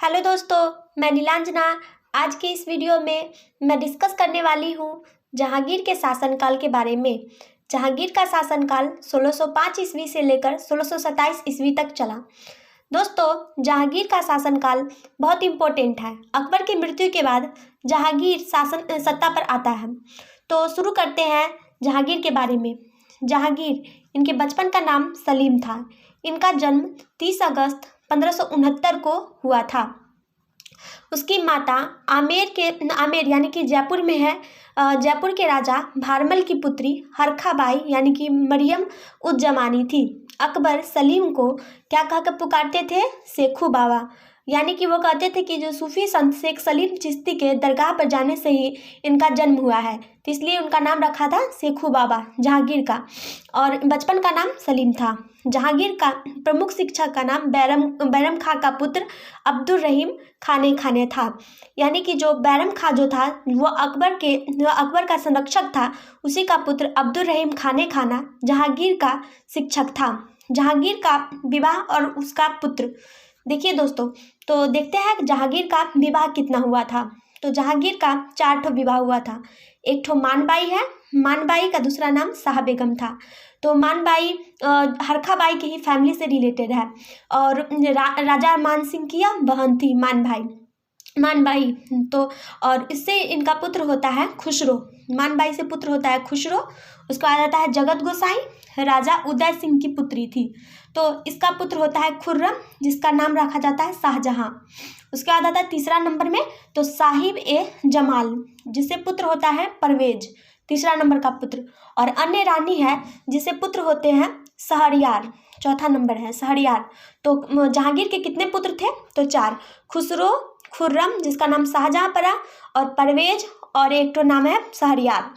Hello दोस्तों, मैं नीलांजना। आज के इस वीडियो में मैं डिस्कस करने वाली हूँ जहांगीर के शासनकाल के बारे में। जहांगीर का शासनकाल 1605 ईस्वी से लेकर 1627 ईस्वी तक चला। दोस्तों, जहांगीर का शासनकाल बहुत इम्पोर्टेंट है। अकबर की मृत्यु के बाद जहांगीर सत्ता पर आता है। तो शुरू करते हैं जहांगीर के बारे में। जहांगीर, इनके बचपन का नाम सलीम था। इनका जन्म 30 अगस्त 1569 को हुआ था। उसकी माता आमेर यानी कि जयपुर में है। जयपुर के राजा भारमल की पुत्री हरखाबाई यानी कि मरियम उज जमानी थी। अकबर सलीम को क्या कहकर पुकारते थे? सेखू बाबा। यानी कि वो कहते थे कि जो सूफी संत शेख सलीम चिश्ती के दरगाह पर जाने से ही इनका जन्म हुआ है, तो इसलिए उनका नाम रखा था सेखू बाबा जहांगीर का। और बचपन का नाम सलीम था। जहांगीर का प्रमुख शिक्षक का नाम बैरम खां का पुत्र अब्दुल रहीम खाने था। यानी कि जो बैरम खां जो था वो अकबर का संरक्षक था। उसी का पुत्र अब्दुल रहीम खाना जहांगीर का शिक्षक था। जहांगीर का विवाह और उसका पुत्र, देखिए दोस्तों, तो देखते हैं जहांगीर का विवाह कितना हुआ था। तो जहांगीर का 4 ठो विवाह हुआ था। एक ठो मानबाई है, मानबाई का दूसरा नाम शाह बेगम था। तो मानबाई हरखाबाई की ही फैमिली से रिलेटेड है और राजा मान सिंह की बहन थी मानबाई। तो और इससे इनका पुत्र होता है खुसरो। मानबाई से पुत्र होता है खुसरो। उसके बाद आता है जगत गोसाई, राजा उदय सिंह की पुत्री थी। तो इसका पुत्र होता है खुर्रम, जिसका नाम रखा जाता है शाहजहां। उसके बाद आता है तीसरा नंबर में तो साहिब ए जमाल, जिससे पुत्र होता है परवेज, तीसरा नंबर का पुत्र। और अन्य रानी है जिसे पुत्र होते हैं शहरयार, चौथा नंबर है शहरयार। तो जहांगीर के कितने पुत्र थे? तो 4। खुसरो, खुर्रम जिसका नाम शाहजहां पड़ा, और परवेज, और एक तो नाम है शहरयार।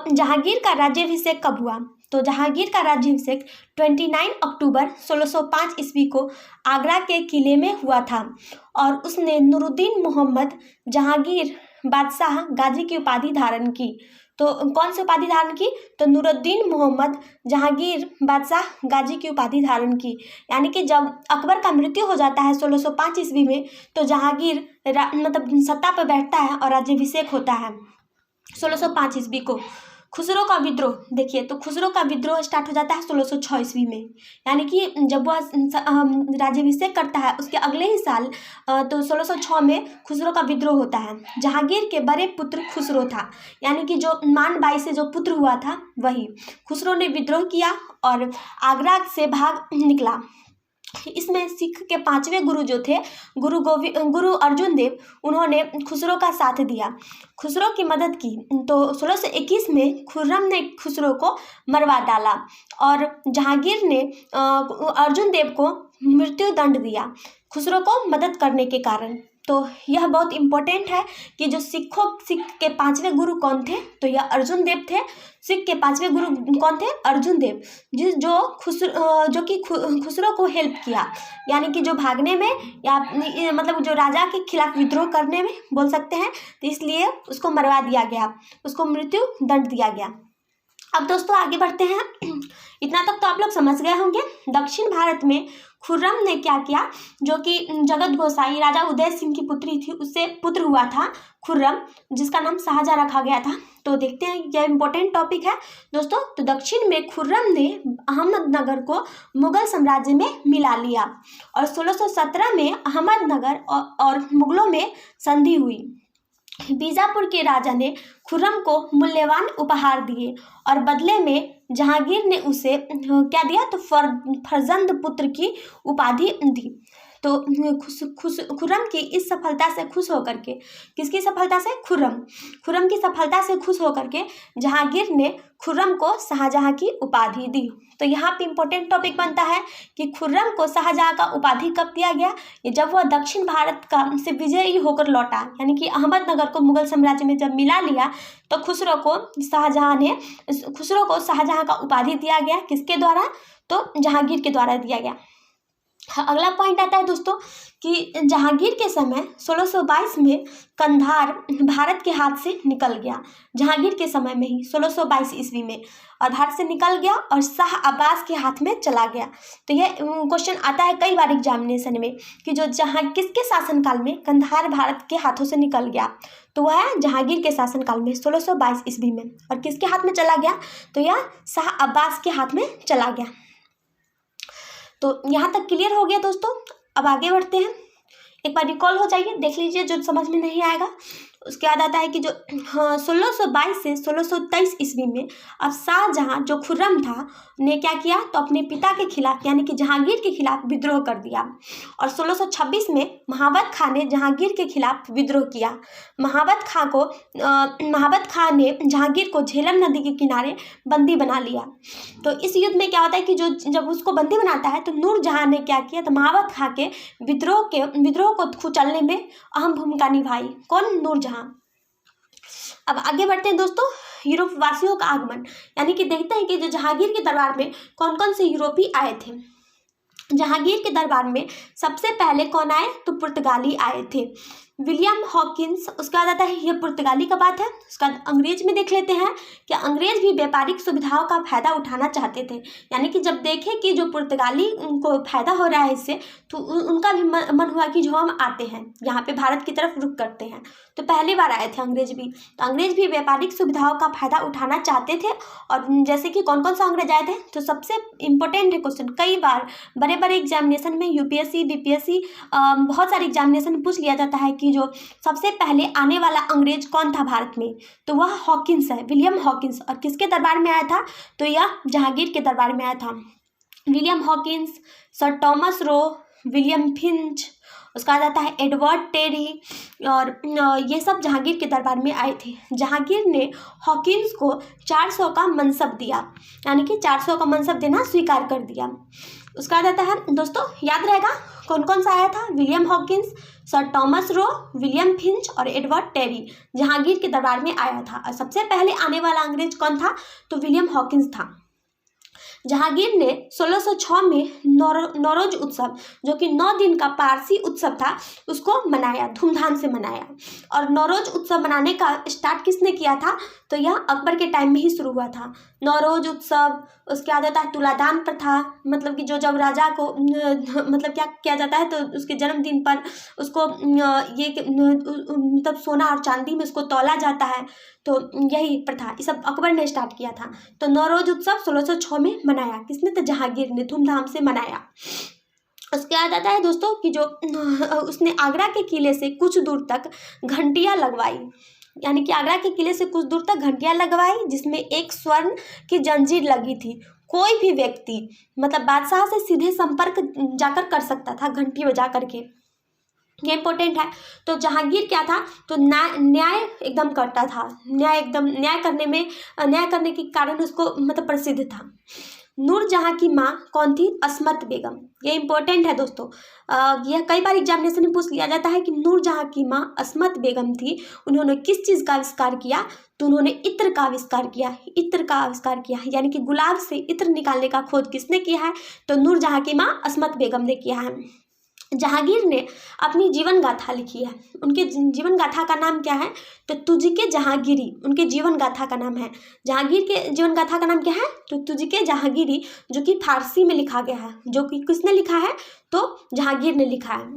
जहांगीर का राज्याभिषेक कब हुआ? तो जहांगीर का राज्याभिषेक 29 अक्टूबर 1605 ईस्वी को आगरा के किले में हुआ था। और उसने नूरुद्दीन मोहम्मद जहांगीर बादशाह गाजी की उपाधि धारण की। तो कौन सी उपाधि धारण की? तो नूरुद्दीन मोहम्मद जहांगीर बादशाह गाजी की उपाधि धारण की। यानी कि जब अकबर का मृत्यु हो जाता है 1605 ईस्वी में, तो जहांगीर मतलब सत्ता पर बैठता है और राज्याभिषेक होता है 1605 ईस्वी को। खुसरो का विद्रोह, देखिए, तो खुसरो का विद्रोह स्टार्ट हो जाता है 1606 ईस्वी में। यानी कि जब वह राज्याभिषेक करता है उसके अगले ही साल तो 1606 में खुसरो का विद्रोह होता है। जहांगीर के बड़े पुत्र खुसरो था। यानी कि जो मानबाई से जो पुत्र हुआ था वही खुसरो ने विद्रोह किया और आगरा से भाग निकला। इसमें सिख के 5वें गुरु जो थे गुरु अर्जुन देव, उन्होंने खुसरो का साथ दिया, खुसरो की मदद की। तो 1621 में खुर्रम ने खुसरो को मरवा डाला और जहांगीर ने अर्जुन देव को मृत्यु दंड दिया खुसरो को मदद करने के कारण। तो यह बहुत इम्पोर्टेंट है कि जो सिख के 5वें गुरु कौन थे? तो यह अर्जुन देव थे। सिख के 5वें गुरु कौन थे? अर्जुन देव, जो कि खुसरो को हेल्प किया, यानी कि जो भागने में या मतलब जो राजा के खिलाफ विद्रोह करने में बोल सकते हैं। तो इसलिए उसको मरवा दिया गया, उसको मृत्यु दंड दिया गया। अब दोस्तों आगे बढ़ते हैं। इतना तक तो आप लोग समझ गए होंगे। दक्षिण भारत में खुर्रम ने क्या किया? जो कि जगत गोसाई राजा उदय सिंह की पुत्री थी, उससे पुत्र हुआ था खुर्रम, जिसका नाम शाहजहां रखा गया था। तो देखते हैं, यह इंपॉर्टेंट टॉपिक है दोस्तों। तो दक्षिण में खुर्रम ने अहमदनगर को मुगल साम्राज्य में मिला लिया और 1617 में अहमदनगर और मुगलों में संधि हुई। बीजापुर के राजा ने खुर्रम को मूल्यवान उपहार दिए और बदले में जहांगीर ने उसे क्या दिया? तो फर्जंद पुत्र की उपाधि दी। तो खुर्रम की इस सफलता से खुश होकर के, किसकी सफलता से? खुर्रम की सफलता से खुश होकर के जहांगीर ने खुर्रम को शाहजहां की उपाधि दी। तो यहाँ पे इंपॉर्टेंट टॉपिक बनता है कि खुर्रम को शाहजहां का उपाधि कब दिया गया? ये जब वह दक्षिण भारत का से विजयी होकर लौटा, यानी कि अहमदनगर को मुगल साम्राज्य में जब मिला लिया, तो खुसरो को शाहजहां का उपाधि दिया गया। किसके द्वारा? तो जहांगीर के द्वारा दिया गया। अगला पॉइंट आता है दोस्तों कि जहांगीर के समय 1622 में कंधार भारत के हाथ से निकल गया। जहांगीर के समय में ही 1622 ईस्वी में और भारत से निकल गया और शाह अब्बास के हाथ में चला गया। तो यह क्वेश्चन आता है कई बार एग्जामिनेशन में कि जो किसके शासनकाल में कंधार भारत के हाथों से निकल गया, तो वह है जहांगीर के शासनकाल में 1622 ईस्वी में। और किसके हाथ में चला गया, तो यह शाह अब्बास के हाथ में चला गया। तो यहाँ तक क्लियर हो गया दोस्तों। अब आगे बढ़ते हैं, एक बार रिकॉल हो जाइए, देख लीजिए जो समझ में नहीं आएगा। उसके बाद आता है कि जो 1622 से 1623 ईस्वी में अब शाहजहां जो खुर्रम था ने क्या किया, तो अपने पिता के खिलाफ यानी कि जहांगीर के खिलाफ विद्रोह कर दिया। और 1626 में महाबत खां ने जहांगीर के खिलाफ विद्रोह किया। महाबत खां ने जहांगीर को झेलम नदी के किनारे बंदी बना लिया। तो इस युद्ध में क्या होता है कि जो जब उसको बंदी बनाता है तो नूरजहां ने क्या किया, तो महाबत खां के विद्रोह को कुचलने में अहम भूमिका निभाई। कौन, नूरजहां। अब आगे बढ़ते हैं दोस्तों, यूरोप वासियों का आगमन, यानी कि देखते हैं कि जो जहांगीर के दरबार में कौन कौन से यूरोपी आए थे। जहांगीर के दरबार में सबसे पहले कौन आए, तो पुर्तगाली आए थे, विलियम हॉकिंस। उसके बाद आता है, यह पुर्तगाली का बात है। उसका अंग्रेज में देख लेते हैं कि अंग्रेज भी व्यापारिक सुविधाओं का फायदा उठाना चाहते थे, यानी कि जब देखे कि जो पुर्तगाली उनको फायदा हो रहा है इससे, तो उनका भी मन हुआ कि जो हम आते हैं यहाँ पे भारत की तरफ रुख करते हैं। तो पहली बार आए थे अंग्रेज भी। तो अंग्रेज भी व्यापारिक सुविधाओं का फायदा उठाना चाहते थे। और जैसे कि कौन कौन सा अंग्रेज आए थे, तो सबसे इंपॉर्टेंट है क्वेश्चन, कई बार बड़े बड़े एग्जामिनेशन में यूपीएससी बीपीएससी बहुत सारे एग्जामिनेशन में पूछ लिया जाता है कि जो सबसे पहले आने वाला अंग्रेज कौन था भारत में, तो वह हॉकिंस है, विलियम हॉकिंस। और किसके दरबार में आया था, तो यह जहांगीर के दरबार में आया था। William Hawkins, sir Thomas Roe, William Finch, उसका आता है एडवर्ड टेरी, और ये सब जहांगीर के दरबार में आए थे। जहांगीर ने हॉकिंस को 400 का मनसब दिया, यानी कि 400 का मनसब देना स्वीकार कर दिया। उसका आता है दोस्तों, याद रहेगा कौन कौन सा आया था, William Hawkins, sir Thomas Roe, William Finch और एडवर्ड टेरी जहांगीर के दरबार में आया था। और सबसे पहले आने वाला अंग्रेज कौन था, तो विलियम हॉकिंस था। जहांगीर ने 1606 में नौरोज उत्सव, जो कि 9 दिन का पारसी उत्सव था, उसको मनाया, धूमधाम से मनाया। और नौरोज उत्सव मनाने का स्टार्ट किसने किया था, तो यह अकबर के टाइम में ही शुरू हुआ था। नौरोज उत्सव, उसके बाद आता है तुलादान प्रथा, मतलब कि जो जब राजा को मतलब क्या किया जाता है, तो उसके जन्मदिन पर उसको ये मतलब सोना और चांदी में उसको तौला जाता है। तो यही प्रथा, ये सब अकबर ने स्टार्ट किया था। तो नौरोज उत्सव 1606 में मनाया किसने, तो जहांगीर ने धूमधाम से मनाया। उसके बाद आता है दोस्तों कि जो उसने आगरा के किले से कुछ दूर तक घंटियां लगवाई, यानी कि आगरा के किले से कुछ दूर तक घंटियां लगवाई, जिसमें एक स्वर्ण की जंजीर लगी थी। कोई भी व्यक्ति मतलब बादशाह से सीधे संपर्क जाकर कर सकता था घंटी बजा करके, ये इंपॉर्टेंट है। तो जहांगीर क्या था, तो न्याय एकदम करता था, न्याय करने के कारण उसको मतलब प्रसिद्ध था। नूरजहां की माँ कौन थी, अस्मत बेगम, ये इंपॉर्टेंट है दोस्तों। यह कई बार एग्जामिनेशन में पूछ लिया जाता है कि नूरजहां की माँ अस्मत बेगम थी। उन्होंने किस चीज़ का आविष्कार किया, तो उन्होंने इत्र का आविष्कार किया, यानी कि गुलाब से इत्र निकालने का खोज किसने किया है, तो नूरजहां की माँ अस्मत बेगम ने किया है। जहांगीर ने अपनी जीवन गाथा लिखी है, उनके जीवन गाथा का नाम क्या है, तो तुझके जहांगीरी उनके जीवन गाथा का नाम है। जहांगीर के जीवन गाथा का नाम क्या है, तो तुझके जहांगीरी, जो कि फारसी में लिखा गया है, जो कि किसने लिखा है, तो जहांगीर ने लिखा है।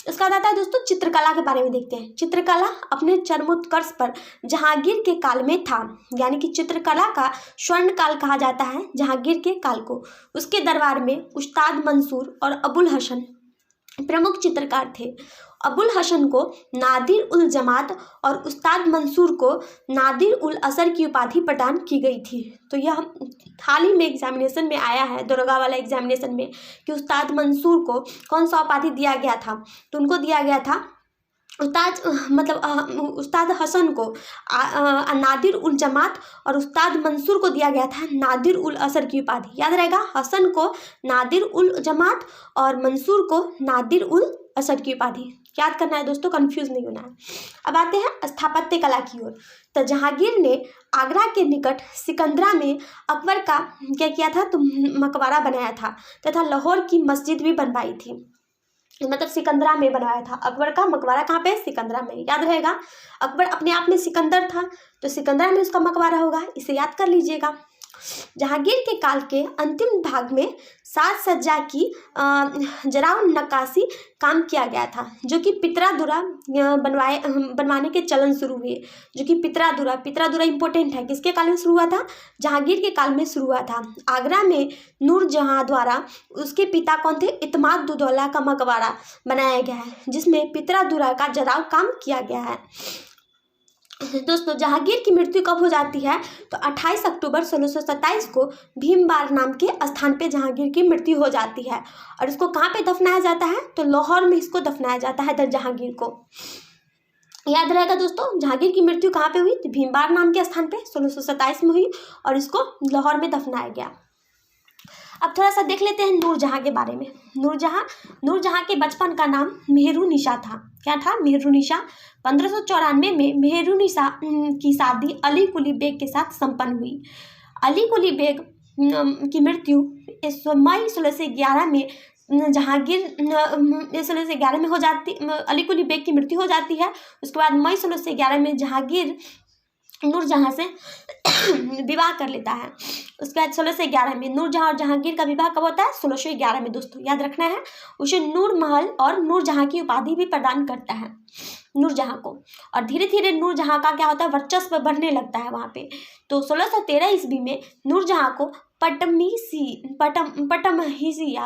इसका आता है दोस्तों चित्रकला के बारे में देखते हैं। चित्रकला अपने चरमोत्कर्ष पर जहांगीर के काल में था, यानी कि चित्रकला का स्वर्ण काल कहा जाता है जहांगीर के काल को। उसके दरबार में उस्ताद मंसूर और अबुल हसन प्रमुख चित्रकार थे। अबुल हसन को नादिर उल जमात और उस्ताद मंसूर को नादिर उल असर की उपाधि प्रदान की गई थी। तो यह हाल ही में एग्जामिनेशन में आया है, दरोगा वाला एग्जामिनेशन में, कि उस्ताद मंसूर को कौन सा उपाधि दिया गया था, तो उनको दिया गया था उस्ताद उस्ताद हसन को नादिर उल जमात और उस्ताद मंसूर को दिया गया था नादिर उल असर की उपाधि। याद रहेगा, हसन को नादिर उल जमात और मंसूर को नादिर उल असर की उपाधि। याद करना है दोस्तों, कंफ्यूज नहीं होना है। अब आते हैं स्थापत्य कला की ओर। तो जहांगीर ने आगरा के निकट सिकंदरा में अकबर का क्या किया था, तो मकबरा बनाया था तथा लाहौर की मस्जिद भी बनवाई थी। मतलब सिकंदरा में बनवाया था अकबर का मकबरा। कहाँ पे? सिकंदरा में। याद रहेगा, अकबर अपने आप में सिकंदर था, तो सिकंदरा में उसका मकबरा होगा, इसे याद कर लीजिएगा। जहांगीर के काल के अंतिम भाग में साज सज्जा की जराव नक्काशी काम किया गया था, जो कि पितरादुरा बनवाने के चलन शुरू हुए। जो कि पितरादुरा इंपॉर्टेंट है, किसके काल में शुरू हुआ था? जहांगीर के काल में शुरू हुआ था। आगरा में नूरजहां द्वारा, उसके पिता कौन थे? इत्माद-उद-दौला का मकबरा बनाया गया है, जिसमें पितरादुरा का जराव काम किया गया है। दोस्तों, जहांगीर की मृत्यु कब हो जाती है? तो 28 अक्टूबर 1627 को भीमबार नाम के स्थान पे जहांगीर की मृत्यु हो जाती है। और इसको कहाँ पे दफनाया जाता है? तो लाहौर में इसको दफनाया जाता है जहांगीर को। याद रहेगा दोस्तों, जहांगीर की मृत्यु कहाँ पे हुई? तो भीमबार नाम के स्थान पे 1627 में हुई और इसको लाहौर में दफनाया गया। अब थोड़ा सा देख लेते हैं नूरजहां के बारे में। नूरजहां के बचपन का नाम मेहरुनिसा था। क्या था? मेहरुनिसा। 1594 में मेहरुनिसा की शादी अली कुली बेग के साथ संपन्न हुई। अली कुली बेग की मृत्यु मई 1611 में जहांगीर 1611 में हो जाती, अली कुली बेग की मृत्यु हो जाती है। उसके बाद मई 1611 में जहांगीर नूरजहां से विवाह कर लेता है। उसके बाद 1611 में नूरजहां और जहांगीर का विवाह कब होता है? 1611 में। दोस्तों याद रखना है, उसे नूर महल और नूरजहां की उपाधि भी प्रदान करता है नूरजहां को। और धीरे धीरे नूरजहां का क्या होता है? वर्चस्व बढ़ने लगता है वहाँ पे। तो 1613 ईस्वी में नूरजहां को पटमहिसिया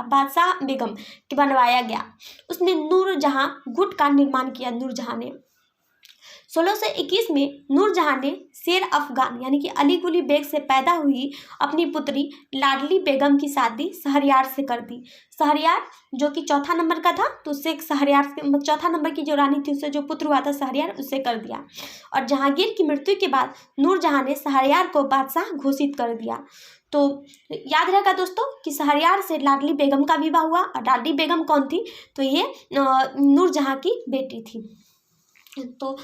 बादशाह बेगम के बनवाया गया। उसने नूरजहां गुट का निर्माण किया। नूरजहां ने 1621 में नूरजहां ने शेर अफगान यानी कि अली कुली बेग से पैदा हुई अपनी पुत्री लाडली बेगम की शादी शहरयार से कर दी। शहरयार जो कि चौथा नंबर का था, तो उससे शहरयार से, चौथा नंबर की जो रानी थी उससे जो पुत्र हुआ था शहरयार, उससे कर दिया। और जहांगीर की मृत्यु के बाद नूरजहां ने शहरयार को बादशाह घोषित कर दिया। तो याद रहेगा दोस्तों कि शहरयार से लाडली बेगम का विवाह हुआ। और लाडली बेगम कौन थी? तो ये नूरजहां की बेटी थी। तो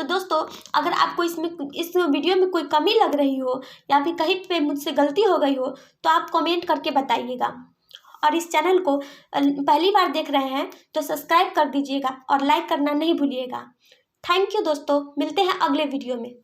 दोस्तों, अगर आपको इस वीडियो में कोई कमी लग रही हो या फिर कहीं पे मुझसे गलती हो गई हो तो आप कमेंट करके बताइएगा। और इस चैनल को पहली बार देख रहे हैं तो सब्सक्राइब कर दीजिएगा और लाइक करना नहीं भूलिएगा। थैंक यू दोस्तों, मिलते हैं अगले वीडियो में।